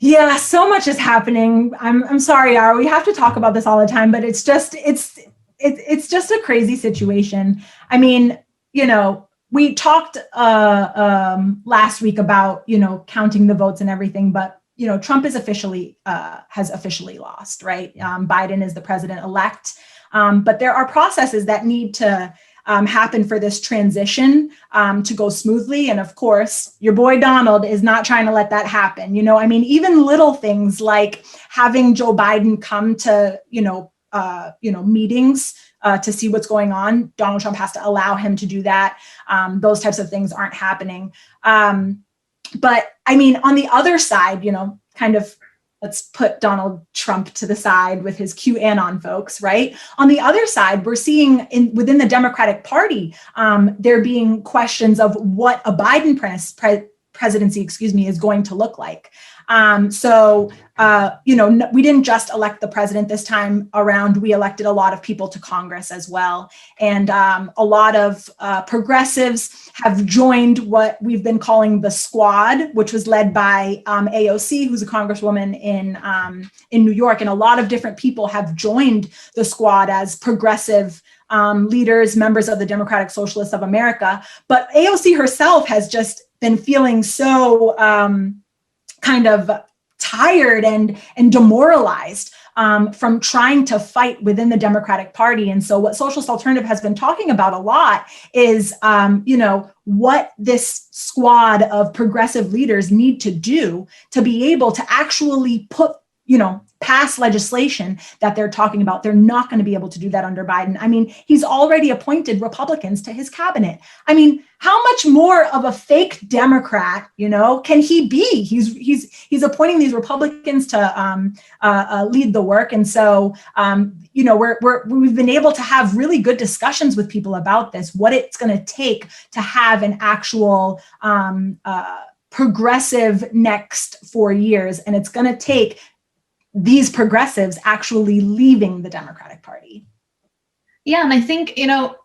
Yeah, so much is happening. I'm sorry, Yara. We have to talk about this all the time, but it's just a crazy situation. I mean, we talked last week about counting the votes and everything, but Trump is officially has officially lost, right? Biden is the president elect, but there are processes that need to happen for this transition to go smoothly. And of course, your boy Donald is not trying to let that happen. I mean, even little things like having Joe Biden come to, meetings to see what's going on. Donald Trump has to allow him to do that. Those types of things aren't happening. But I mean, on the other side, kind of let's put Donald Trump to the side with his QAnon folks, right? On the other side, we're seeing within the Democratic Party, there being questions of what a Biden presidency, is going to look like. We didn't just elect the president this time around. We elected a lot of people to Congress as well. And a lot of progressives have joined what we've been calling the squad, which was led by AOC, who's a congresswoman in New York. And a lot of different people have joined the squad as progressive leaders, members of the Democratic Socialists of America. But AOC herself has just been feeling so kind of tired and demoralized from trying to fight within the Democratic Party. And so what Socialist Alternative has been talking about a lot is, what this squad of progressive leaders need to do to be able to actually pass legislation that they're talking about. They're not going to be able to do that under Biden. I mean, he's already appointed Republicans to his cabinet. I mean, how much more of a fake Democrat, can he be? He's appointing these Republicans to lead the work. And so, we've been able to have really good discussions with people about this, what it's going to take to have an actual progressive next 4 years. And it's going to take these progressives actually leaving the Democratic Party. Yeah, and I think, I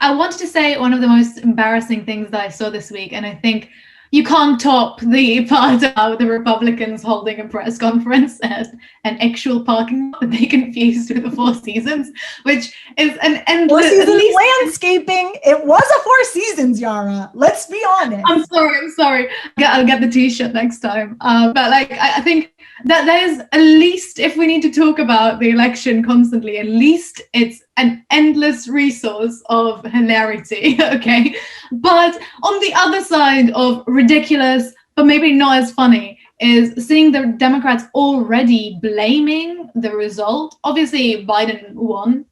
wanted to say one of the most embarrassing things that I saw this week, and I think you can't top the part about the Republicans holding a press conference at an actual parking lot that they confused with the Four Seasons, which is an endless... Four Seasons landscaping. It was a Four Seasons, Yaara. Let's be honest. I'm sorry. I'll get the t-shirt next time. But I think that there's at least, if we need to talk about the election constantly, at least it's an endless resource of hilarity, okay? But on the other side of ridiculous, but maybe not as funny, is seeing the Democrats already blaming the result. Obviously, Biden won.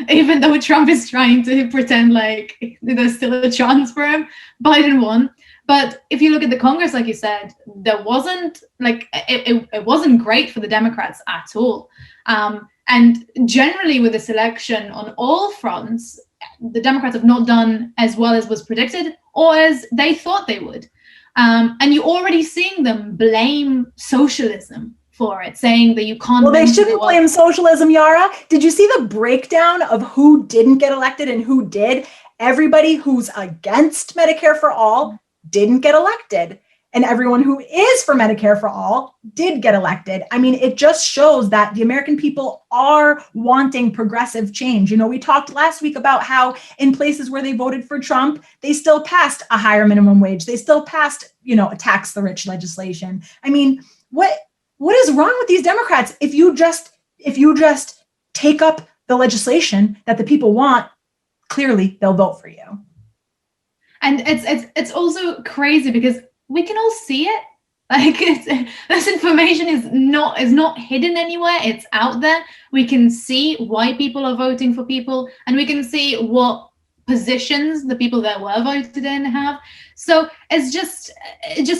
Even though Trump is trying to pretend like there's still a chance for him, Biden won. But if you look at the Congress, like you said, there wasn't it wasn't great for the Democrats at all. And generally with this election on all fronts, the Democrats have not done as well as was predicted or as they thought they would. And you're already seeing them blame socialism for it, saying that you can't... Well, they shouldn't blame socialism, Yaara. Did you see the breakdown of who didn't get elected and who did? Everybody who's against Medicare for all didn't get elected. And everyone who is for Medicare for all did get elected. I mean, it just shows that the American people are wanting progressive change. We talked last week about how in places where they voted for Trump, they still passed a higher minimum wage. They still passed, a tax the rich legislation. I mean, what is wrong with these Democrats? If you just take up the legislation that the people want, clearly they'll vote for you. And it's also crazy because we can all see it. Like this information is not hidden anywhere. It's out there. We can see why people are voting for people, and we can see what positions the people that were voted in have. So it just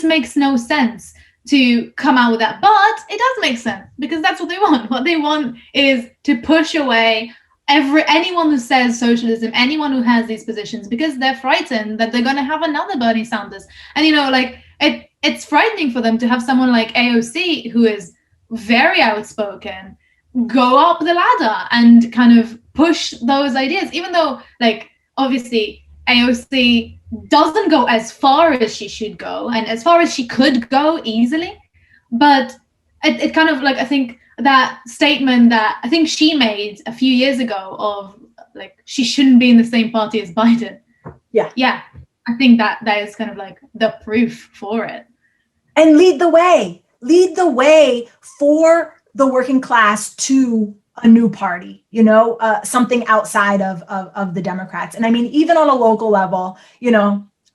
makes no sense to come out with that. But it does make sense because that's what they want. What they want is to push away anyone who says socialism, anyone who has these positions, because they're frightened that they're going to have another Bernie Sanders. And it's frightening for them to have someone like AOC, who is very outspoken, go up the ladder and kind of push those ideas, even though obviously AOC doesn't go as far as she should go and as far as she could go easily. But it kind of like, I think that statement that I think she made a few years ago of like, she shouldn't be in the same party as Biden. Yeah. I think that is kind of like the proof for it. And lead the way for the working class to a new party, something outside of the Democrats. And I mean, even on a local level,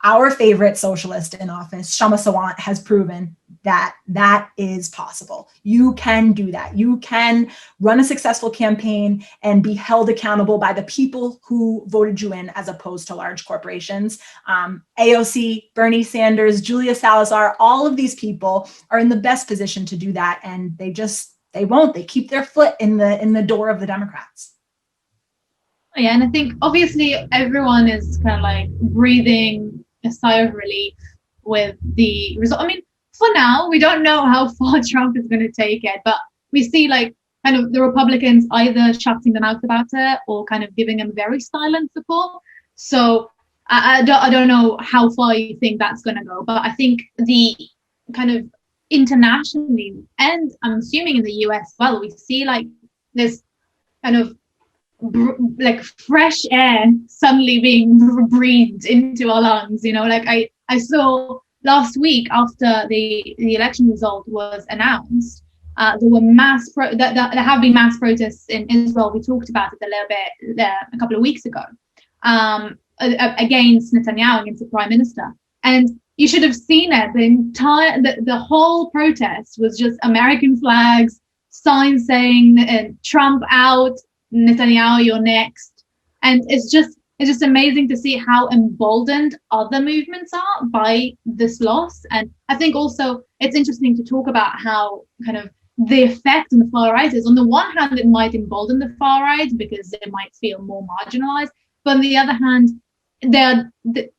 our favorite socialist in office, Shama Sawant, has proven that is possible. You can do that. You can run a successful campaign and be held accountable by the people who voted you in, as opposed to large corporations. AOC, Bernie Sanders, Julia Salazar, all of these people are in the best position to do that. And they won't. They keep their foot in the door of the Democrats. Yeah, and I think obviously everyone is kind of like breathing a sigh of relief with the result. I mean, for now, we don't know how far Trump is going to take it, but we see like kind of the Republicans either shutting them out about it or kind of giving them very silent support. So I don't know how far you think that's going to go, but I think the kind of internationally, and I'm assuming in the US as well, we see like this kind of like fresh air suddenly being breathed into our lungs. Like I saw last week after the election result was announced, there were there have been mass protests in Israel. We talked about it a little bit a couple of weeks ago, against Netanyahu, against the prime minister. And you should have seen it. The whole protest was just American flags, signs saying Trump out, Netanyahu, you're next. And it's just amazing to see how emboldened other movements are by this loss. And I think also it's interesting to talk about how kind of the effect on the far right is. On the one hand, it might embolden the far right because they might feel more marginalized. But on the other hand,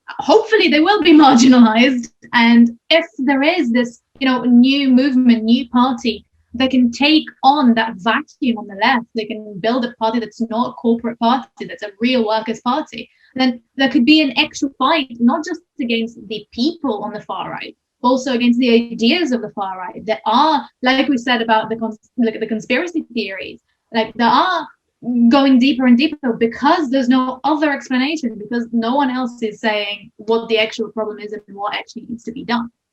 hopefully they will be marginalized. And if there is this, new movement, new party that can take on that vacuum on the left, they can build a party that's not a corporate party, that's a real workers' party, then there could be an actual fight, not just against the people on the far right, but also against the ideas of the far right. There are, like we said about the conspiracy theories, like there are going deeper and deeper because there's no other explanation, because no one else is saying what the actual problem is and what actually needs to be done.